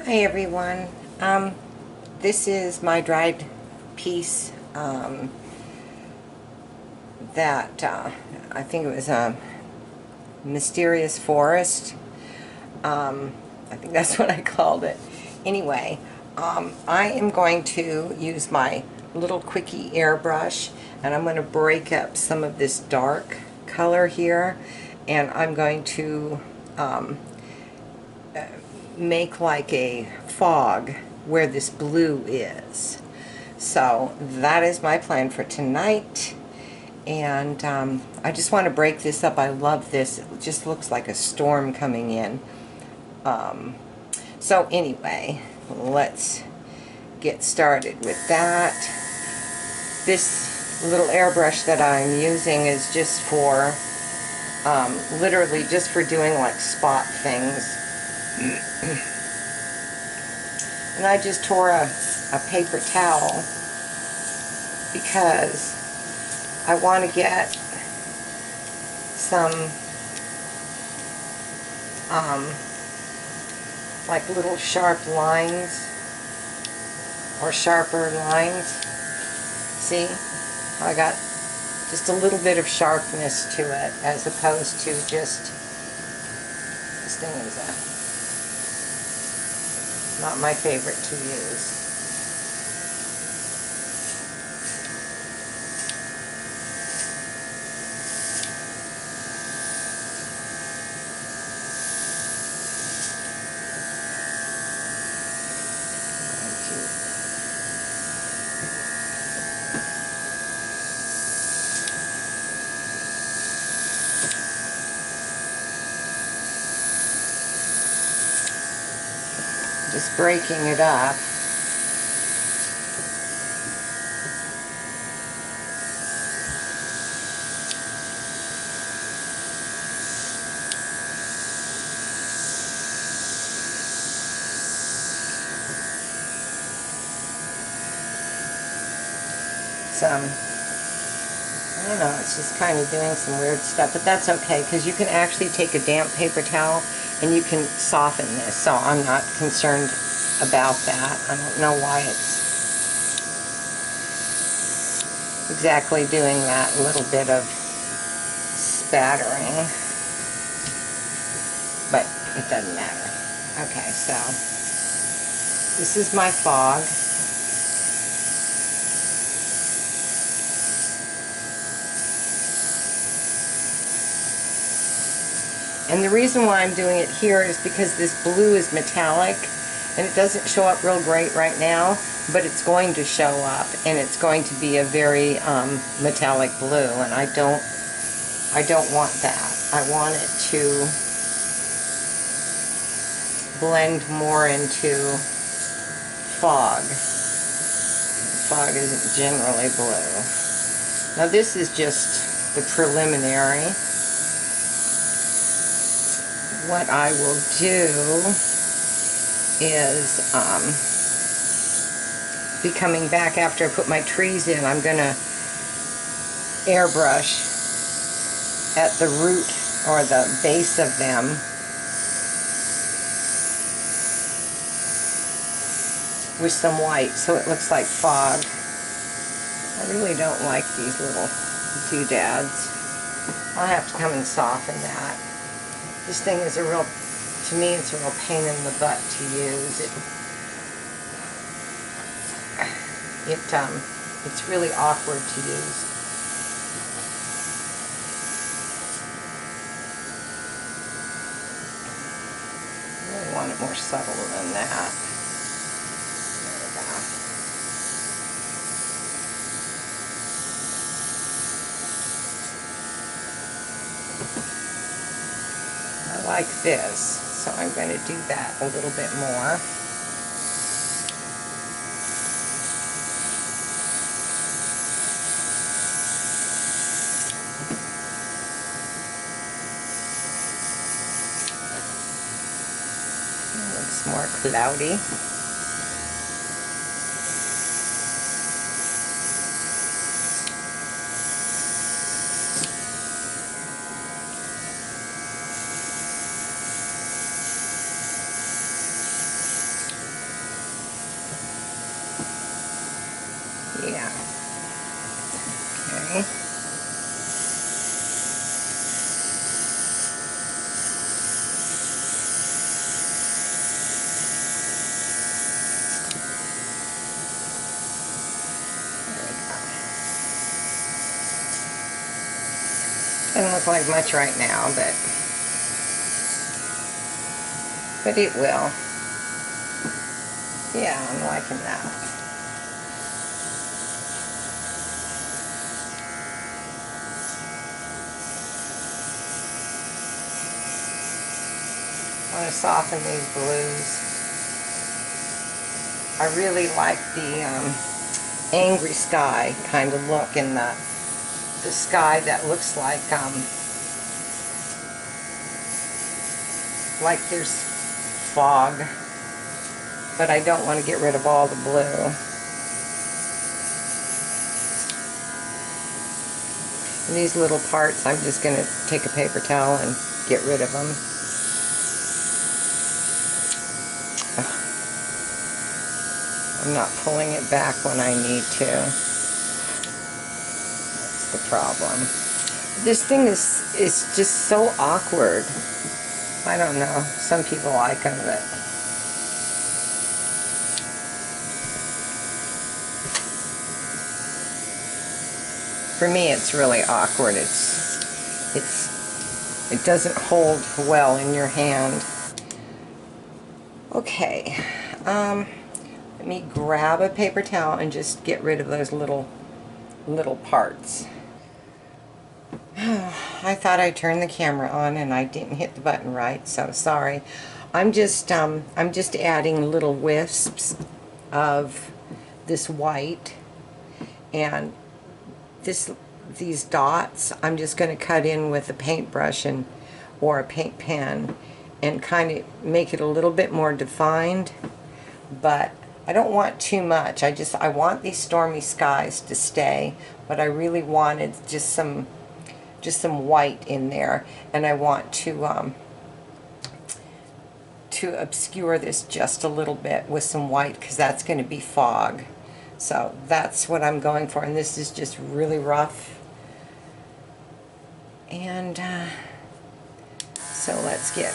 Hi everyone. This is my dried piece that I think it was a mysterious forest. I think that's what I called it. Anyway, I am going to use my little quickie airbrush, and I'm going to break up some of this dark color here, and I'm going to make like a fog where this blue is. So that is my plan for tonight, and I just want to break this up. I love this. It just looks like a storm coming in. So anyway, let's get started with that. This little airbrush that I'm using is just for literally just for doing like spot things. And I just tore a paper towel because I want to get some like little sharp lines or sharper lines. See? I got just a little bit of sharpness to it as opposed to just, this thing is not my favorite to use. Just breaking it up. I don't know, it's just kind of doing some weird stuff, but that's okay, because you can actually take a damp paper towel and you can soften this, so I'm not concerned about that. I don't know why it's exactly doing that little bit of spattering, but it doesn't matter. Okay, so this is my fog. And the reason why I'm doing it here is because this blue is metallic, and it doesn't show up real great right now, but it's going to show up, and it's going to be a very metallic blue, and I don't want that. I want it to blend more into fog. Fog isn't generally blue. Now this is just the preliminary. What I will do is be coming back after I put my trees in. I'm going to airbrush at the root or the base of them with some white so it looks like fog. I really don't like these little doodads. I'll have to come and soften that. This thing is a real, to me, it's a real pain in the butt to use. It's really awkward to use. I really want it more subtle than that. There we go. I like this, so I'm going to do that a little bit more. It looks more cloudy. Yeah. Okay. Doesn't look like much right now, but it will. Yeah, I'm liking that. I want to soften these blues. I really like the angry sky kind of look in the sky that looks like there's fog, but I don't want to get rid of all the blue. And these little parts, I'm just going to take a paper towel and get rid of them. I'm not pulling it back when I need to. That's the problem. This thing is just so awkward. I don't know. Some people like them, but for me it's really awkward. It doesn't hold well in your hand. Okay. Let me grab a paper towel and just get rid of those little parts. I thought I turned the camera on and I didn't hit the button right, so sorry. I'm just adding little wisps of this white, and these dots I'm just going to cut in with a paintbrush or a paint pen and kind of make it a little bit more defined, but I don't want too much. I want these stormy skies to stay, but I really wanted just some white in there, and I want to obscure this just a little bit with some white, because that's going to be fog. So that's what I'm going for, and this is just really rough. And so let's get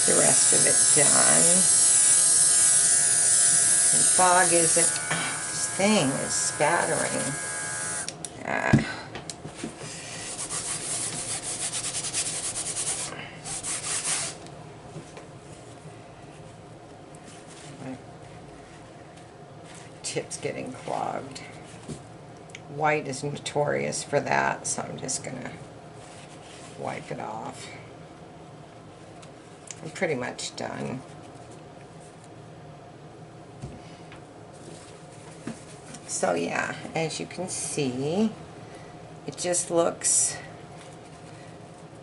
the rest of it done. And fog isn't, this thing is spattering. My tip's getting clogged. White is notorious for that, so I'm just gonna wipe it off. I'm pretty much done. So yeah, as you can see, it just looks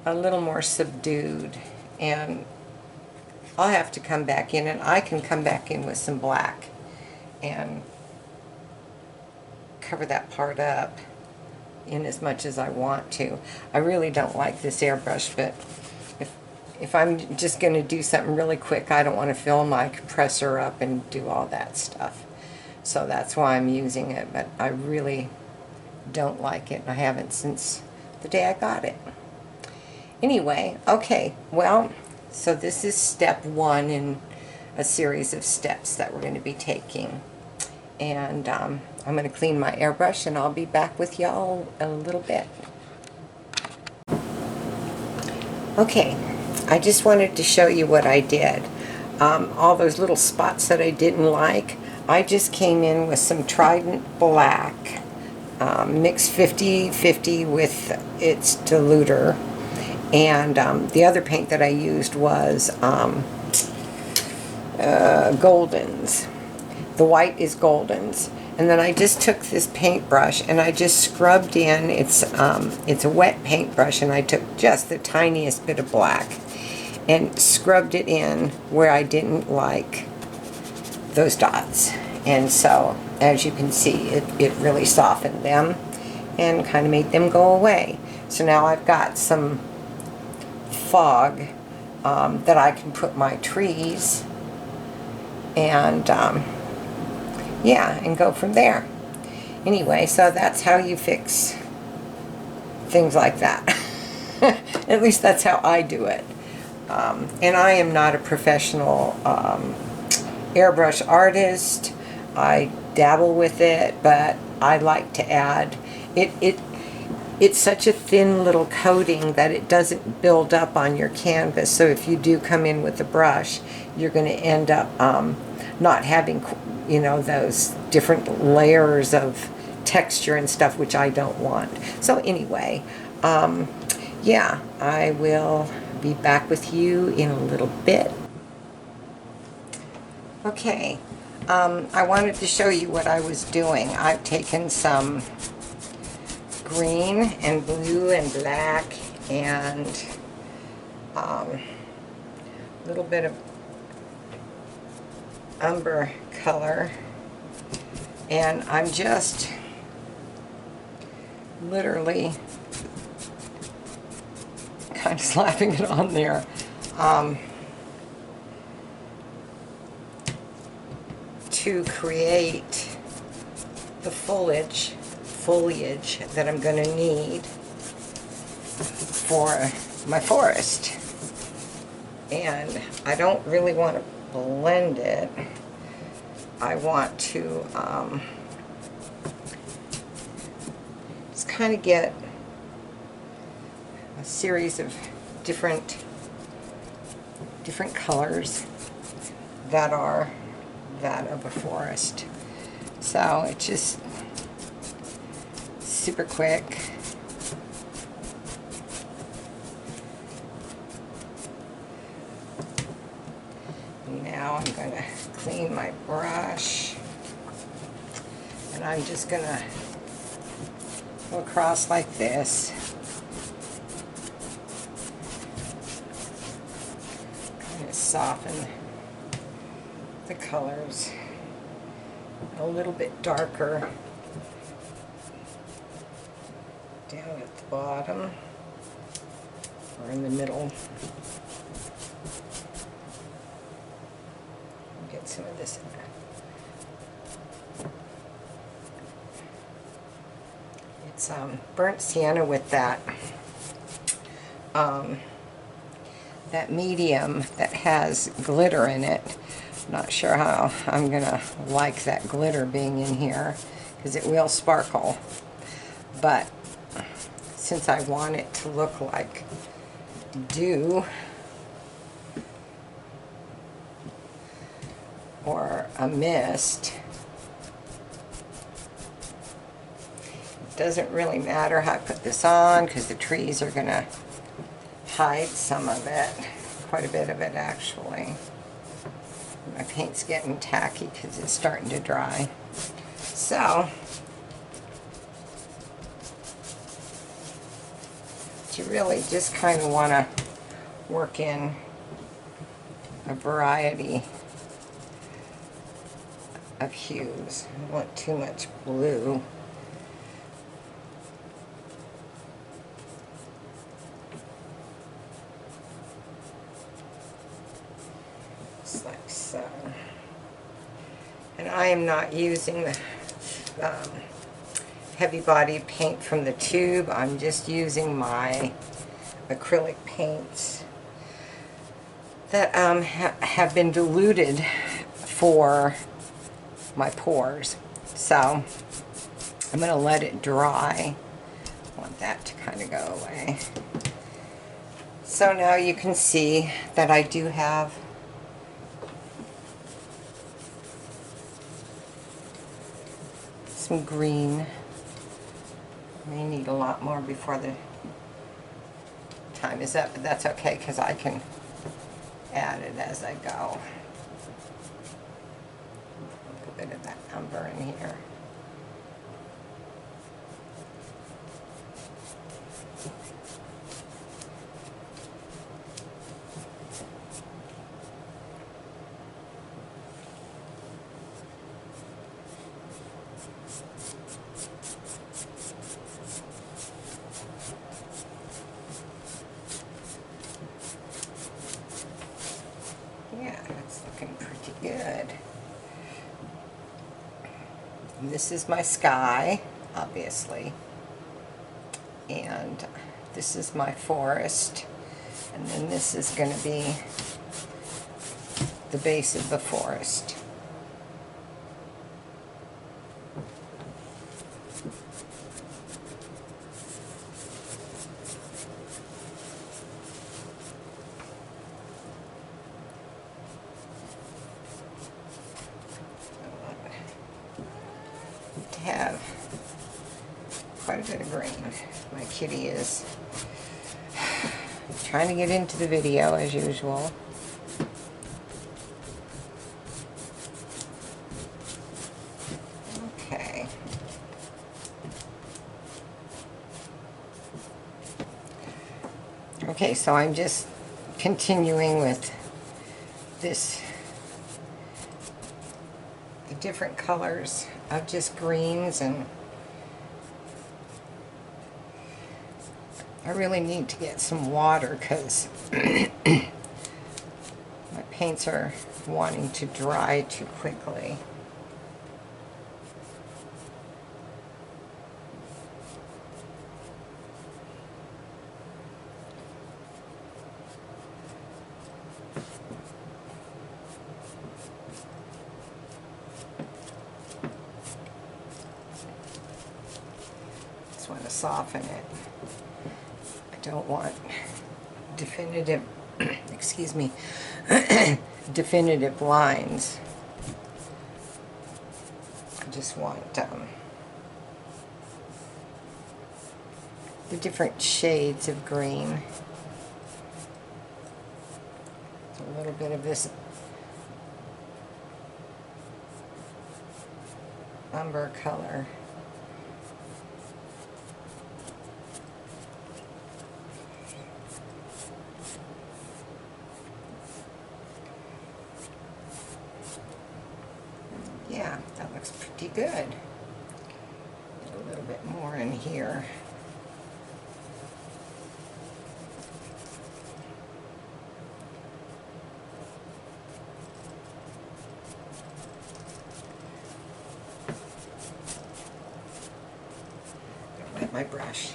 a little more subdued, and I'll have to come back in, and I can come back in with some black and cover that part up in as much as I want to. I really don't like this airbrush, but if I'm just going to do something really quick, I don't want to fill my compressor up and do all that stuff. So that's why I'm using it, but I really don't like it. I haven't since the day I got it. Anyway, okay, well, so this is step one in a series of steps that we're going to be taking. And I'm going to clean my airbrush, and I'll be back with y'all in a little bit. Okay, I just wanted to show you what I did. All those little spots that I didn't like, I just came in with some Trident Black, mixed 50-50 with its diluter, and the other paint that I used was Golden's. The white is Golden's. And then I just took this paintbrush and I just scrubbed in, it's a wet paintbrush, and I took just the tiniest bit of black and scrubbed it in where I didn't like those dots. And so, as you can see, it really softened them and kind of made them go away. So now I've got some fog that I can put my trees and yeah, and go from there. Anyway, so that's how you fix things like that. At least that's how I do it. And I am not a professional airbrush artist. I dabble with it, but I like to add it's such a thin little coating that it doesn't build up on your canvas. So if you do come in with a brush, you're going to end up not having, you know, those different layers of texture and stuff, which I don't want. So anyway, yeah, I will be back with you in a little bit. Okay, I wanted to show you what I was doing. I've taken some green and blue and black and a little bit of umber color, and I'm just literally kind of slapping it on there. To create the foliage that I'm going to need for my forest. And I don't really want to blend it. I want to just kind of get a series of different colors that are that of a forest. So it's just super quick. Now I'm going to clean my brush, and I'm just going to go across like this. Kind of soften the colors a little bit darker down at the bottom or in the middle. Get some of this in there. It's burnt sienna with that that medium that has glitter in it. Not sure how I'm gonna like that glitter being in here, because it will sparkle, but since I want it to look like dew or a mist, it doesn't really matter how I put this on, because the trees are gonna hide some of it, quite a bit of it actually. My paint's getting tacky because it's starting to dry. So, you really just kind of want to work in a variety of hues. I don't want too much blue. Just like so. And I am not using the heavy body paint from the tube. I'm just using my acrylic paints that have been diluted for my pours. So I'm going to let it dry. I want that to kind of go away. So now you can see that I do have some green. May need a lot more before the time is up, but that's okay because I can add it as I go. A little bit of that umber in here. Yeah, that's looking pretty good. And this is my sky, obviously. And this is my forest. And then this is going to be the base of the forest. To have quite a bit of green. My kitty is trying to get into the video as usual. Okay. Okay, so I'm just continuing with this, the different colors of just greens, and I really need to get some water because my paints are wanting to dry too quickly. Just want to soften it. I don't want definitive, excuse me, definitive lines. I just want the different shades of green. So a little bit of this umber color. Yeah, that looks pretty good. Get a little bit more in here. Don't wet my brush.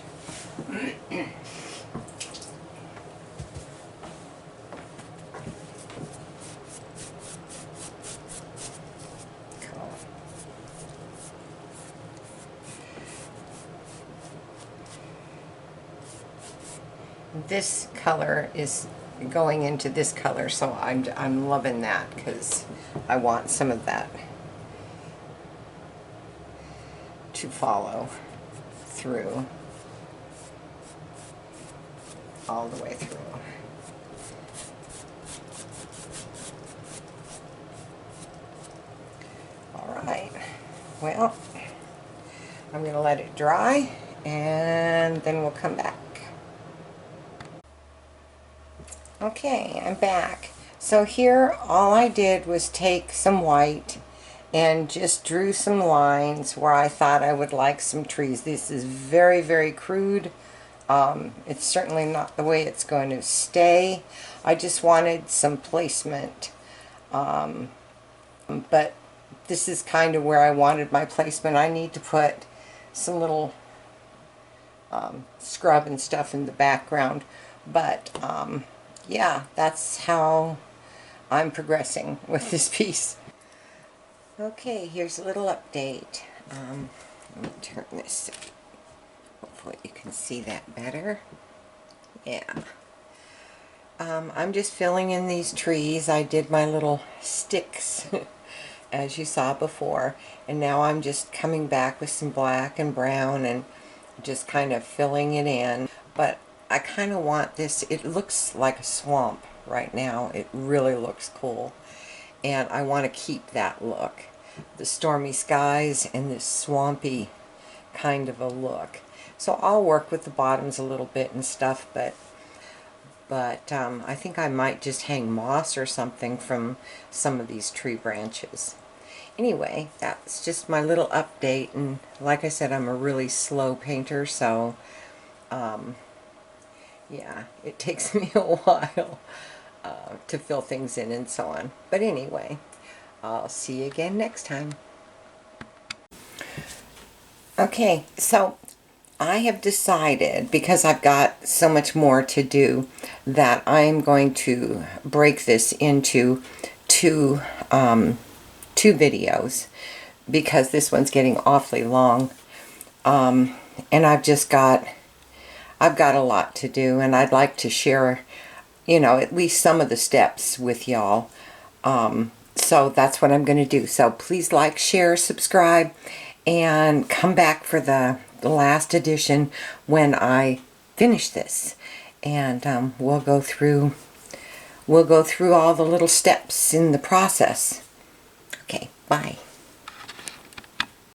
This color is going into this color, so I'm loving that because I want some of that to follow through all the way through. All right, well, I'm going to let it dry and then we'll come back. Okay, I'm back. So here all I did was take some white and just drew some lines where I thought I would like some trees. This is very, very crude. It's certainly not the way it's going to stay. I just wanted some placement. But this is kind of where I wanted my placement. I need to put some little scrub and stuff in the background. But yeah, that's how I'm progressing with this piece. Okay, here's a little update. Let me turn this, hopefully you can see that better. Yeah. I'm just filling in these trees. I did my little sticks, as you saw before, and now I'm just coming back with some black and brown and just kind of filling it in. But I kind of want this, it looks like a swamp right now. It really looks cool. And I want to keep that look. The stormy skies and this swampy kind of a look. So I'll work with the bottoms a little bit and stuff, but I think I might just hang moss or something from some of these tree branches. Anyway, that's just my little update, and like I said, I'm a really slow painter, so yeah, it takes me a while to fill things in and so on. But anyway, I'll see you again next time. Okay, so I have decided, because I've got so much more to do, that I'm going to break this into two videos, because this one's getting awfully long. And I've got a lot to do, and I'd like to share, at least some of the steps with y'all. So that's what I'm going to do. So please like, share, subscribe, and come back for the last edition when I finish this. And we'll go through all the little steps in the process. Okay, bye.